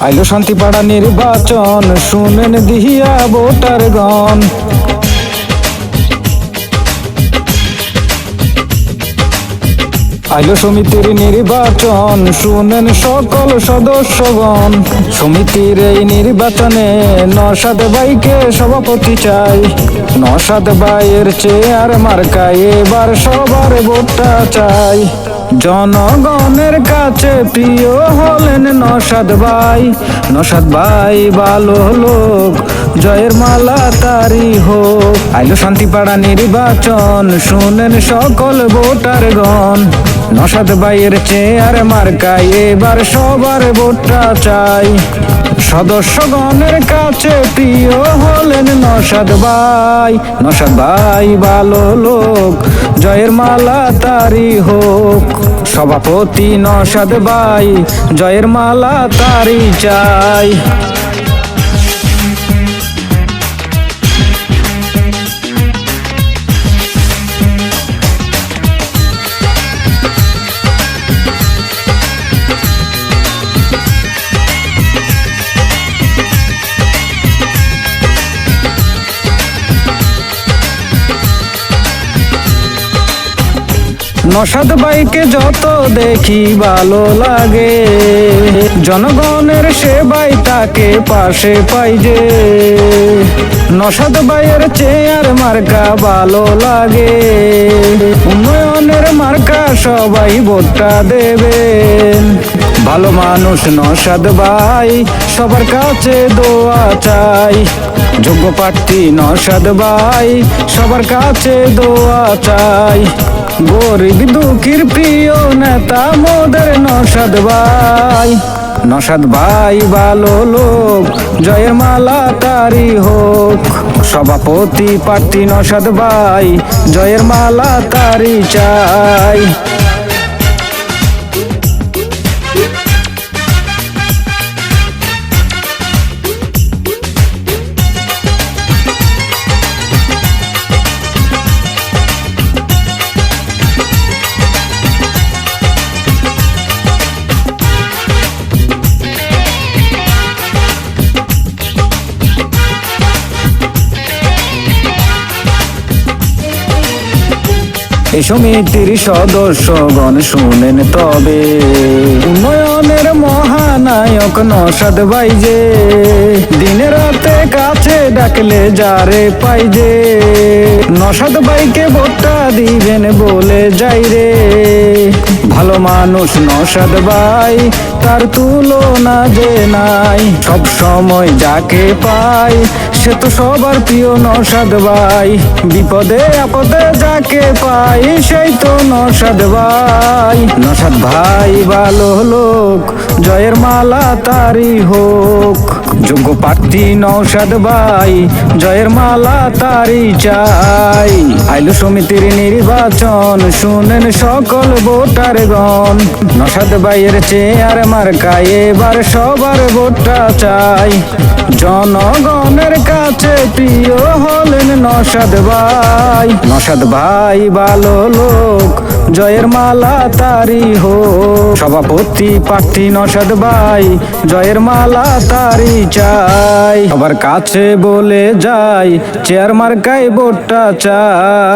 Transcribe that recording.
আইলো শান্তিপাড়া নির্বাচন, শুনেন দিহিয়া ভোটার গণ। আইলো সমিতির নির্বাচন, শুনেন সকল সদস্যগণ। সমিতির এই নির্বাচনে নওশাদ ভাইকে সভাপতি চাই। নওশাদ ভাইয়ের চেয়ার মার্কায় এবার সবার ভোটটা চাই। জনগণের কাছে প্রিয় হলেন নওশাদ ভাই। নওশাদ ভাই ভালো লোক, জয়ের মালা তারি হোক। আইলো শান্তিপাড়া নির্বাচন, শুনেন সকল ভোটারগণ। নওশাদ ভাইয়ের চেয়ার মার্কায় এবার সবার ভোটটা চাই। সদস্যগণের কাছে প্রিয় হলেন নওশাদ ভাই। নওশাদ ভাই ভালো লোক, জয়ের মালা তারি হোক। সভাপতি নওশাদ ভাই, জয়ের মালা তারি চাই। নওশাদ ভাইকে যত দেখি ভালো লাগে, জনগণের সেবাই তাকে পাশে পাই যে। নওশাদ ভাইয়ের চেয়ার মার্কা ভালো লাগে, উন্নয়নের মার্কা সবাই ভোটটা দেবেন। ভালো মানুষ নওশাদ ভাই, সবার কাছে দোয়া চাই। যোগ্য প্রার্থী নওশাদ ভাই, সবার কাছে দোয়া চাই। গরিব দুঃখীর প্রিয় নেতা মোদের নওশাদ ভাই। নওশাদ ভাই ভালো লোক, জয়ের মালা তারি হোক। সভাপতি প্রার্থী নওশাদ ভাই, জয়ের মালা তারি চাই। এই সমিতির সদস্যগণ শুনেন তবে, উন্নয়নের মহানায়ক নওশাদ ভাই যে। দিনে রাতে কাছে ডাকলে যারে পাই যে। নওশাদ ভাইকে ভোটটা দিবেন বলে যাই রে। ভালো মানুষ নওশাদ ভাই, তার তুলনা যে নাই। সব সময় যাকে পাই, সে তো সবার প্রিয় নওশাদ ভাই। বিপদে আপদে যাকে পাই, সেই তো নওশাদ ভাই। নওশাদ ভাই ভালো লোক, জয়ের মালা তারি হোক। যোগ্য প্রার্থী নওশাদ ভাই, জয়ের মালা তারি চাই। আইলো সমিতির নির্বাচন, শুনেন সকল ভোটারগণ। নওশাদ ভাইয়ের চেয়ার মার্কায় এবার সবার ভোটটা চাই। জনগণের কাছে প্রিয় হলেন নওশাদ ভাই। নওশাদ ভাই ভালো লোক, জয়ের মালা তারি হোক। সভাপতি প্রার্থী নওশাদ ভাই, জয়ের মালা তারি চাই। সবার কাছে বলে যাই, চেয়ার মার্কায় ভোটটা চাই।